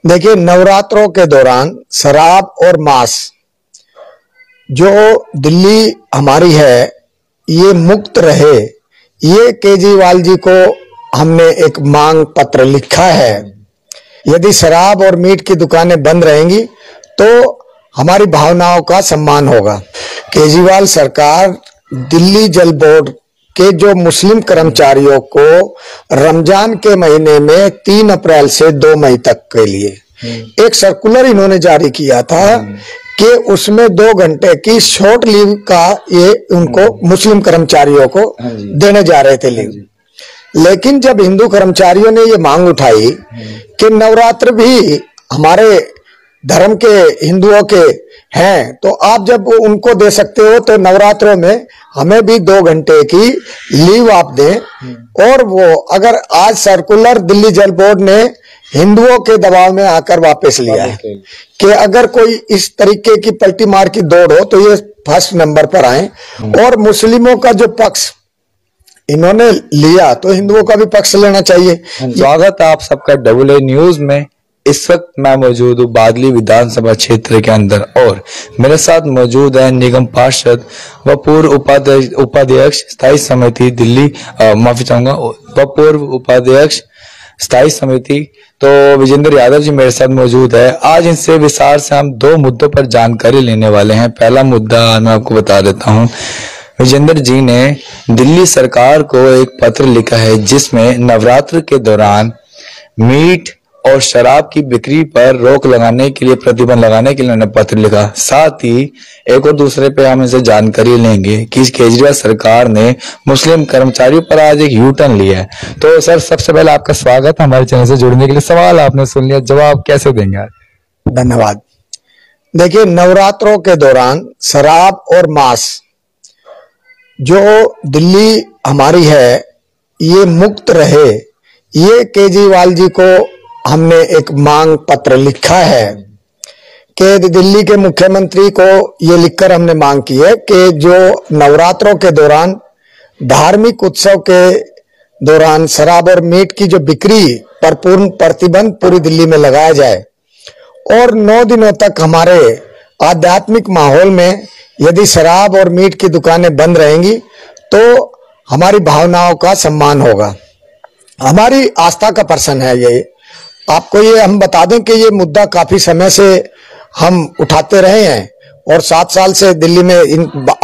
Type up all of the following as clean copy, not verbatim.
देखिए, नवरात्रों के दौरान शराब और मांस जो दिल्ली हमारी है ये मुक्त रहे, ये केजरीवाल जी को हमने एक मांग पत्र लिखा है। यदि शराब और मीट की दुकानें बंद रहेंगी तो हमारी भावनाओं का सम्मान होगा। केजरीवाल सरकार दिल्ली जल बोर्ड के जो मुस्लिम कर्मचारियों को रमजान के महीने में 3 अप्रैल से 2 मई तक के लिए एक सर्कुलर इन्होंने जारी किया था कि उसमें 2 घंटे की शॉर्ट लीव का ये उनको मुस्लिम कर्मचारियों को देने जा रहे थे लीव। लेकिन जब हिंदू कर्मचारियों ने ये मांग उठाई कि नवरात्र भी हमारे धर्म के हिंदुओं के हैं, तो आप जब उनको दे सकते हो तो नवरात्रों में हमें भी 2 घंटे की लीव आप दें। और वो अगर आज सर्कुलर दिल्ली जल बोर्ड ने हिंदुओं के दबाव में आकर वापस लिया है कि अगर कोई इस तरीके की पलटी मार की दौड़ हो तो ये फर्स्ट नंबर पर आए। और मुस्लिमों का जो पक्ष इन्होंने लिया तो हिंदुओं का भी पक्ष लेना चाहिए। स्वागत आप सबका डबल ए न्यूज में। इस वक्त मैं मौजूद हूँ बादली विधानसभा क्षेत्र के अंदर और मेरे साथ मौजूद है निगम पार्षद व पूर्व उपाध्यक्ष स्थायी समिति दिल्ली, माफी चाहूंगा, व पूर्व उपाध्यक्ष स्थायी समिति तो विजेंद्र यादव जी मेरे साथ मौजूद है। आज इनसे विस्तार से हम 2 मुद्दों पर जानकारी लेने वाले हैं। पहला मुद्दा मैं आपको बता देता हूँ। विजेंद्र जी ने दिल्ली सरकार को एक पत्र लिखा है जिसमें नवरात्र के दौरान मीट और शराब की बिक्री पर रोक लगाने के लिए, प्रतिबंध लगाने के लिए उन्होंने पत्र लिखा। साथ ही एक और दूसरे पे हम इनसे जानकारी लेंगे कि केजरीवाल सरकार ने मुस्लिम कर्मचारियों पर आज एक यू टर्न लिया है। तो सर, सबसे पहले आपका स्वागत हमारे चैनल से जुड़ने के लिए। सवाल आपने सुन लिया, जवाब कैसे देंगे आज? धन्यवाद। देखिए, नवरात्रों के दौरान शराब और मांस जो दिल्ली हमारी है ये मुक्त रहे, ये केजरीवाल जी को हमने एक मांग पत्र लिखा है कि दिल्ली के मुख्यमंत्री को ये लिखकर हमने मांग की है कि जो नवरात्रों के दौरान धार्मिक उत्सव के दौरान शराब और मीट की जो बिक्री पर पूर्ण प्रतिबंध पूरी दिल्ली में लगाया जाए और 9 दिनों तक हमारे आध्यात्मिक माहौल में यदि शराब और मीट की दुकानें बंद रहेंगी तो हमारी भावनाओं का सम्मान होगा। हमारी आस्था का प्रश्न है ये। आपको ये हम बता दें कि ये मुद्दा काफी समय से हम उठाते रहे हैं और 7 साल से दिल्ली में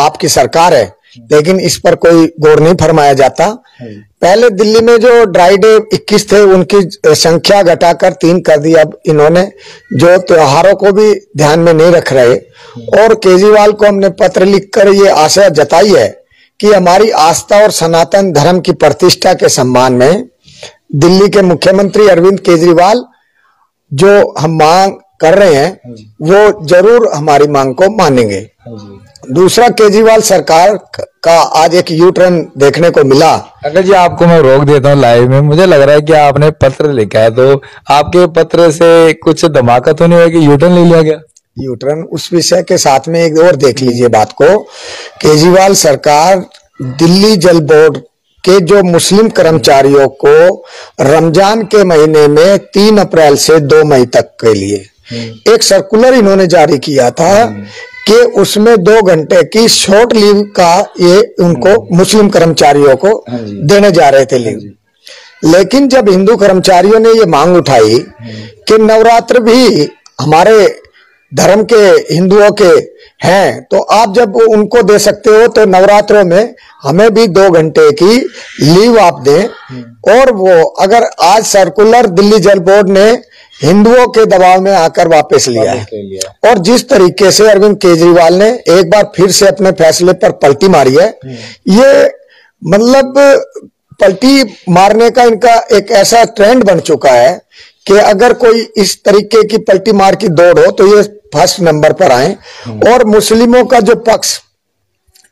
आपकी सरकार है, लेकिन इस पर कोई गौर नहीं फरमाया जाता। पहले दिल्ली में जो ड्राई डे 21 थे उनकी संख्या घटाकर 3 कर दी। अब इन्होंने जो त्योहारों को भी ध्यान में नहीं रख रहे और केजरीवाल को हमने पत्र लिखकर ये आशा जताई है कि हमारी आस्था और सनातन धर्म की प्रतिष्ठा के सम्मान में दिल्ली के मुख्यमंत्री अरविंद केजरीवाल जो हम मांग कर रहे हैं वो जरूर हमारी मांग को मानेंगे। दूसरा, केजरीवाल सरकार का आज एक यू टर्न देखने को मिला। अगर जी आपको मैं रोक देता हूँ लाइव में, मुझे लग रहा है कि आपने पत्र लिखा है तो आपके पत्र से कुछ धमाका तो नहीं हुआ कि यू टर्न ले लिया गया? यू टर्न उस विषय के साथ में एक और देख लीजिए बात को। केजरीवाल सरकार दिल्ली जल बोर्ड के जो मुस्लिम कर्मचारियों को रमजान के महीने में 3 अप्रैल से 2 मई तक के लिए एक सर्कुलर इन्होंने जारी किया था कि उसमें 2 घंटे की शॉर्ट लीव का ये उनको मुस्लिम कर्मचारियों को देने जा रहे थे लीव। लेकिन जब हिंदू कर्मचारियों ने ये मांग उठाई कि नवरात्र भी हमारे धर्म के हिंदुओं के हैं, तो आप जब उनको दे सकते हो तो नवरात्रों में हमें भी 2 घंटे की लीव आप दें। और वो अगर आज सर्कुलर दिल्ली जल बोर्ड ने हिंदुओं के दबाव में आकर वापस लिया है और जिस तरीके से अरविंद केजरीवाल ने एक बार फिर से अपने फैसले पर पलटी मारी है, ये मतलब पलटी मारने का इनका एक ऐसा ट्रेंड बन चुका है कि अगर कोई इस तरीके की पलटी मार की दौड़ हो तो ये फर्स्ट नंबर पर आए। और मुस्लिमों का जो पक्ष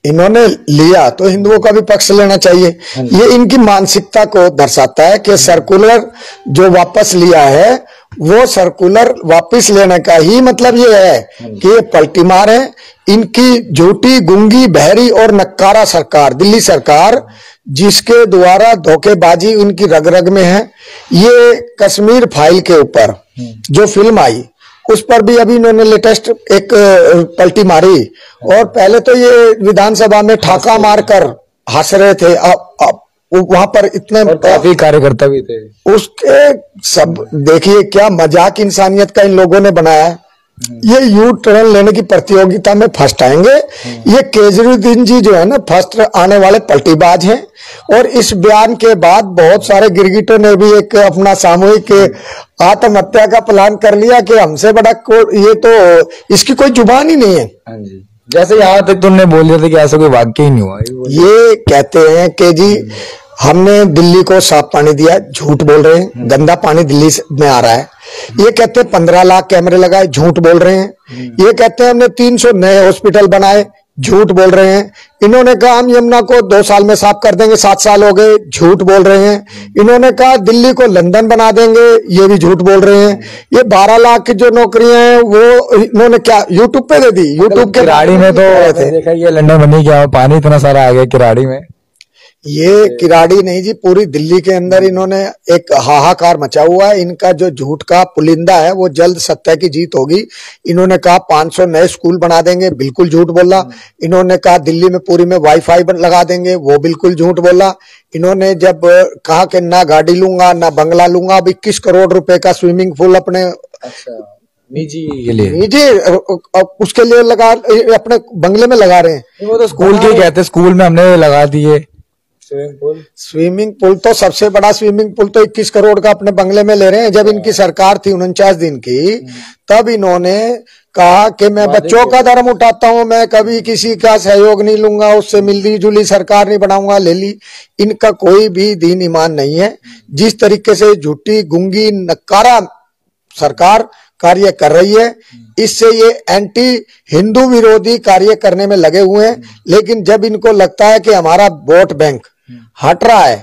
इन्होंने लिया तो हिंदुओं का भी पक्ष लेना चाहिए। ये इनकी मानसिकता को दर्शाता है कि सर्कुलर जो वापस लिया है वो सर्कुलर वापस लेने का ही मतलब ये है कि ये पलटी मार है। इनकी झूठी, गूंगी, बहरी और नक्कारा सरकार दिल्ली सरकार जिसके द्वारा धोखेबाजी उनकी रग रग में है। ये कश्मीर फाइल के ऊपर जो फिल्म आई उस पर भी अभी इन्होंने लेटेस्ट एक पलटी मारी, और पहले तो ये विधानसभा में ठाका मारकर हंस रहे थे। अब वहां पर इतने काफी कार्यकर्ता भी थे उसके, सब देखिए क्या मजाक इंसानियत का इन लोगों ने बनाया है। ये यू टर्न लेने की प्रतियोगिता में फर्स्ट आएंगे। ये केजरीवाल जी जो है ना फर्स्ट आने वाले पलटीबाज हैं। और इस बयान के बाद बहुत सारे गिरगिटों ने भी एक अपना सामूहिक आत्महत्या का प्लान कर लिया कि हमसे बड़ा ये तो इसकी कोई जुबान ही नहीं है। हाँ जी, जैसे यहाँ तक तुमने बोल दिया था कि ऐसा कोई वाक्य ही नहीं हुआ। ये कहते हैं कि जी हमने दिल्ली को साफ पानी दिया, झूठ बोल रहे हैं। गंदा पानी दिल्ली में आ रहा है। ये कहते हैं 15 लाख कैमरे लगाए, झूठ बोल रहे हैं। ये कहते हैं हमने 300 नए हॉस्पिटल बनाए, झूठ बोल रहे हैं। इन्होंने कहा हम यमुना को 2 साल में साफ कर देंगे, 7 साल हो गए, झूठ बोल रहे हैं। इन्होंने कहा दिल्ली को लंदन बना देंगे, ये भी झूठ बोल रहे हैं। ये 12 लाख की जो नौकरियां हैं वो इन्होंने क्या यूट्यूब पे दे दी। यूट्यूब के किराड़ी में तो देखा ये लंदन बनी क्या, पानी इतना सारा आ गया किराड़ी में। ये किराड़ी नहीं जी, पूरी दिल्ली के अंदर इन्होंने एक हाहाकार मचा हुआ है। इनका जो झूठ का पुलिंदा है वो जल्द सत्य की जीत होगी। इन्होंने कहा 500 नए स्कूल बना देंगे, बिल्कुल झूठ बोला। इन्होंने कहा दिल्ली में पूरी में वाईफाई लगा देंगे, वो बिल्कुल झूठ बोला। इन्होंने जब कहा कि ना गाड़ी लूंगा ना बंगला लूंगा, अब 21 करोड़ रुपए का स्विमिंग पूल अपने निजी के लिए, निजी उसके लिए लगा, अपने बंगले में लगा रहे हैं। वो तो स्कूल के कहते, स्कूल में हमने लगा दिए स्विमिंग पूल तो सबसे बड़ा स्विमिंग पूल तो 21 करोड़ का अपने बंगले में ले रहे हैं। जब इनकी सरकार थी 49 दिन की, तब इन्होंने कहा कि मैं बच्चों का धर्म उठाता हूं, मैं कभी किसी का सहयोग नहीं लूंगा, उससे मिलती जुली सरकार नहीं बनाऊंगा, ले ली। इनका कोई भी दीन ईमान नहीं है। जिस तरीके से झूठी गुंगी नकारा सरकार कार्य कर रही है, इससे ये एंटी हिंदू विरोधी कार्य करने में लगे हुए हैं। लेकिन जब इनको लगता है कि हमारा वोट बैंक हट रहा है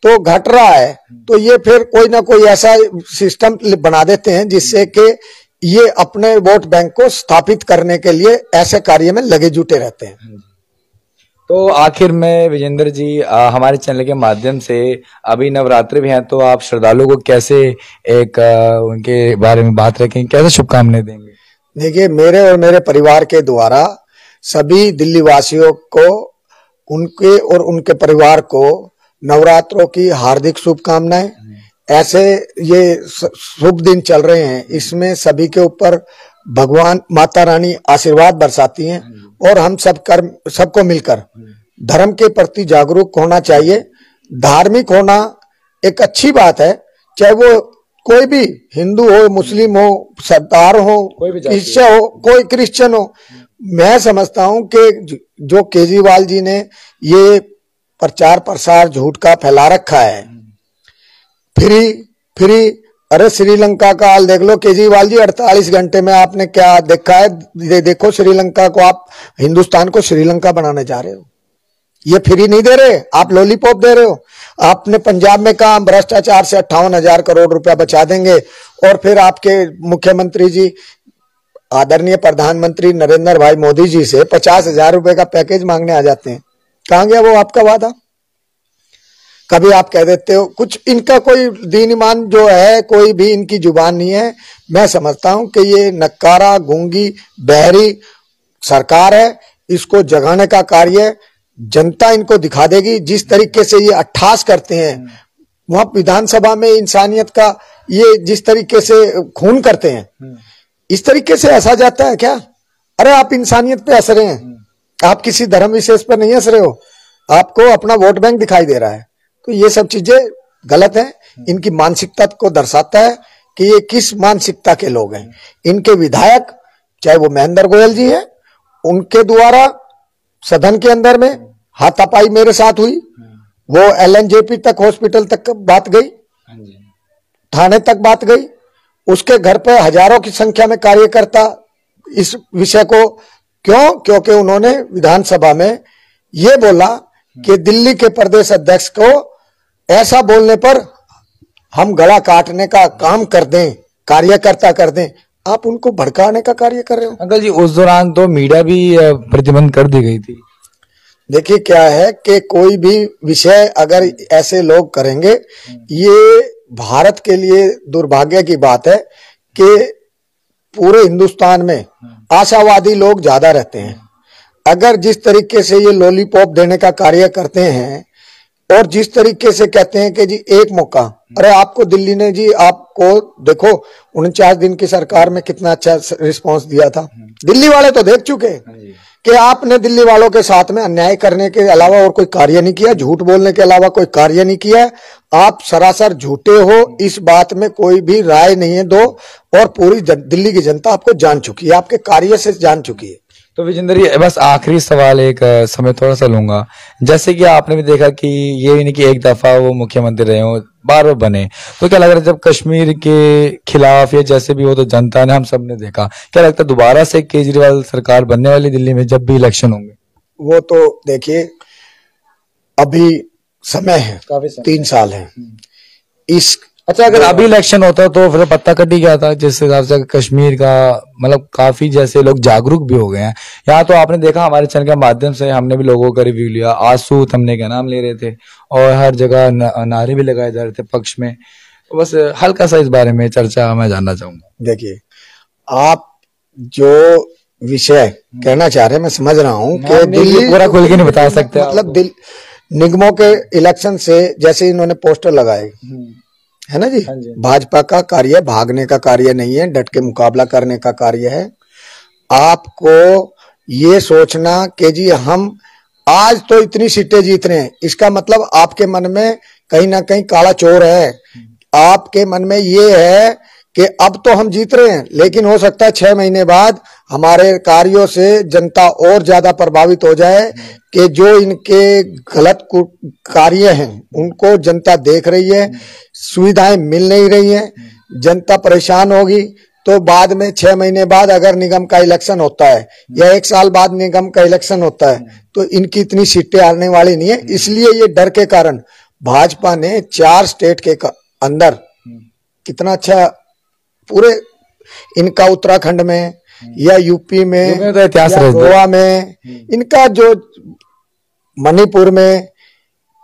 तो घट रहा है, तो ये फिर कोई ना कोई ऐसा सिस्टम बना देते हैं जिससे कि ये अपने वोट बैंक को स्थापित करने के लिए ऐसे कार्य में लगे जुटे रहते हैं। तो आखिर में विजेंद्र जी, हमारे चैनल के माध्यम से अभी नवरात्रि भी हैं, तो आप श्रद्धालुओं को कैसे एक उनके बारे में बात रखेंगे, कैसे शुभकामनाएं देंगे? देखिए, मेरे और मेरे परिवार के द्वारा सभी दिल्ली वासियों को, उनके और उनके परिवार को नवरात्रों की हार्दिक शुभकामनाएं। ऐसे ये शुभ दिन चल रहे हैं, इसमें सभी के ऊपर भगवान माता रानी आशीर्वाद बरसाती हैं। और हम सबको मिलकर धर्म के प्रति जागरूक होना चाहिए। धार्मिक होना एक अच्छी बात है, चाहे वो कोई भी हिंदू हो, मुस्लिम हो, सरदार हो, ईसाई हो, कोई क्रिश्चियन हो। मैं समझता हूं कि जो केजरीवाल जी ने ये प्रचार प्रसार झूठ का फैला रखा है, फ्री अरे श्रीलंका का हाल देख लो केजरीवाल जी, 48 घंटे में आपने क्या देखा है? देखो श्रीलंका को, आप हिंदुस्तान को श्रीलंका बनाने जा रहे हो। ये फ्री नहीं दे रहे, आप लॉलीपॉप दे रहे हो। आपने पंजाब में कहा भ्रष्टाचार से 58,000 करोड़ रुपया बचा देंगे, और फिर आपके मुख्यमंत्री जी आदरणीय प्रधानमंत्री नरेंद्र भाई मोदी जी से 50,000 रुपए का पैकेज मांगने आ जाते हैं। कहां गया वो आपका वादा? कभी आप कह देते हो कुछ। इनका कोई दीन ईमान जो है, कोई भी इनकी जुबान नहीं है। मैं समझता हूं कि ये नक्कारा गूंगी बहरी सरकार है। इसको जगाने का कार्य जनता इनको दिखा देगी। जिस तरीके से ये अट्ठास करते हैं, वहां विधानसभा में इंसानियत का ये जिस तरीके से खून करते हैं, इस तरीके से हंसा जाता है क्या? अरे आप इंसानियत पे हंस रहे हैं, आप किसी धर्म विशेष पर नहीं हंस रहे हो। आपको अपना वोट बैंक दिखाई दे रहा है। तो ये सब चीजें गलत हैं। इनकी मानसिकता को दर्शाता है कि ये किस मानसिकता के लोग हैं। इनके विधायक, चाहे वो महेंद्र गोयल जी हैं, उनके द्वारा सदन के अंदर में हाथापाई मेरे साथ हुई। वो LNJP तक, हॉस्पिटल तक बात गई, थाने तक बात गई। उसके घर पे हजारों की संख्या में कार्यकर्ता इस विषय को, क्योंकि उन्होंने विधानसभा में ये बोला कि दिल्ली के प्रदेश अध्यक्ष को ऐसा बोलने पर हम गला काटने का काम कर दें, कार्यकर्ता कर दें। आप उनको भड़काने का कार्य कर रहे हो। अंकल जी, उस दौरान तो मीडिया भी प्रतिबंध कर दी गई थी। देखिए क्या है कि कोई भी विषय अगर ऐसे लोग करेंगे, ये भारत के लिए दुर्भाग्य की बात है कि पूरे हिंदुस्तान में आशावादी लोग ज्यादा रहते हैं। अगर जिस तरीके से ये लॉलीपॉप देने का कार्य करते हैं और जिस तरीके से कहते हैं कि जी एक मौका, अरे आपको दिल्ली ने जी आपको देखो 49 दिन की सरकार में कितना अच्छा रिस्पांस दिया था। दिल्ली वाले तो देख चुके कि आपने दिल्ली वालों के साथ में अन्याय करने के अलावा और कोई कार्य नहीं किया, झूठ बोलने के अलावा कोई कार्य नहीं किया। आप सरासर झूठे हो, इस बात में कोई भी राय नहीं है दो, और पूरी दिल्ली की जनता आपको जान चुकी है, आपके कार्य से जान चुकी है। तो विजेंद्र जी, बस आखिरी सवाल, एक समय थोड़ा सा लूंगा। जैसे कि आपने भी देखा कि ये नहीं कि एक दफा वो मुख्यमंत्री रहे हो, बार बार बने, तो क्या लग रहा है जब कश्मीर के खिलाफ या जैसे भी हो तो जनता ने, हम सब ने देखा, क्या लगता है दोबारा से केजरीवाल सरकार बनने वाली दिल्ली में जब भी इलेक्शन होंगे? वो तो देखिए अभी समय है, काफी 3 साल है इस। अच्छा, अगर अभी इलेक्शन होता तो फिर पत्ता कटी गया था जिस हिसाब से कश्मीर का, मतलब काफी जैसे लोग जागरूक भी हो गए हैं। यहाँ तो आपने देखा हमारे चैनल के माध्यम से हमने भी लोगों का रिव्यू लिया, आंसू थमने का नाम ले रहे थे और हर जगह नारे भी लगाए जा रहे थे पक्ष में। तो बस हल्का सा इस बारे में चर्चा मैं जानना चाहूंगा। देखिए, आप जो विषय कहना चाह रहे हैं मैं समझ रहा हूँ कि दिल्ली पूरा खुल के नहीं बता सकते, मतलब निगमों के इलेक्शन से जैसे इन्होंने पोस्टर लगाए है ना जी, भाजपा का कार्य भागने का कार्य नहीं है, डट के मुकाबला करने का कार्य है। आपको ये सोचना कि जी हम आज तो इतनी सीटें जीत रहे हैं, इसका मतलब आपके मन में कहीं ना कहीं काला चोर है। आपके मन में ये है कि अब तो हम जीत रहे हैं, लेकिन हो सकता है 6 महीने बाद हमारे कार्यों से जनता और ज्यादा प्रभावित हो जाए कि जो इनके गलत कार्य हैं उनको जनता देख रही है, सुविधाएं मिल नहीं रही हैं, जनता परेशान होगी। तो बाद में 6 महीने बाद अगर निगम का इलेक्शन होता है या 1 साल बाद निगम का इलेक्शन होता है तो इनकी इतनी सीटें आने वाली नहीं है। इसलिए ये डर के कारण भाजपा ने 4 स्टेट के अंदर कितना अच्छा, पूरे इनका उत्तराखंड में या यूपी में तो इतिहास या गोवा में, इनका जो मणिपुर में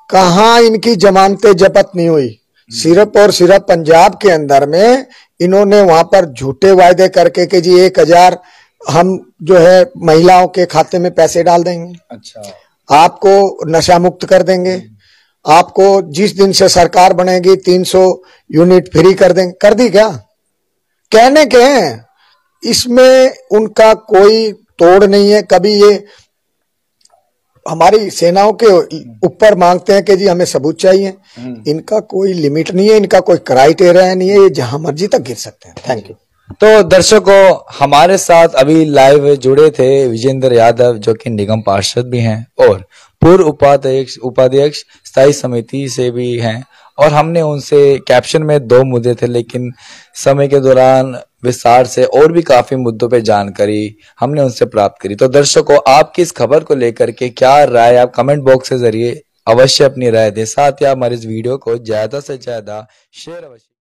कहा इनकी जमानतें जब्त नहीं हुई। सिर्फ और सिर्फ पंजाब के अंदर में इन्होंने वहां पर झूठे वायदे करके कि जी 1000 हम जो है महिलाओं के खाते में पैसे डाल देंगे, अच्छा आपको नशा मुक्त कर देंगे, आपको जिस दिन से सरकार बनेगी 300 यूनिट फ्री कर देंगे। कर दी क्या? कहने के हैं, इसमें उनका कोई तोड़ नहीं है। कभी ये हमारी सेनाओं के ऊपर मांगते हैं कि जी हमें सबूत चाहिए, इनका कोई लिमिट नहीं है, इनका कोई क्राइटेरिया नहीं है, ये जहां मर्जी तक गिर सकते हैं। Thank you. तो दर्शकों, हमारे साथ अभी लाइव जुड़े थे विजेंद्र यादव, जो कि निगम पार्षद भी हैं और पूर्व उपाध्यक्ष स्थायी समिति से भी हैं, और हमने उनसे कैप्शन में 2 मुद्दे थे, लेकिन समय के दौरान विस्तार से और भी काफी मुद्दों पे जानकारी हमने उनसे प्राप्त करी। तो दर्शकों, आपकी इस खबर को लेकर के क्या राय, आप कमेंट बॉक्स के जरिए अवश्य अपनी राय दें। साथ ही आप हमारे इस वीडियो को ज्यादा से ज्यादा शेयर अवश्य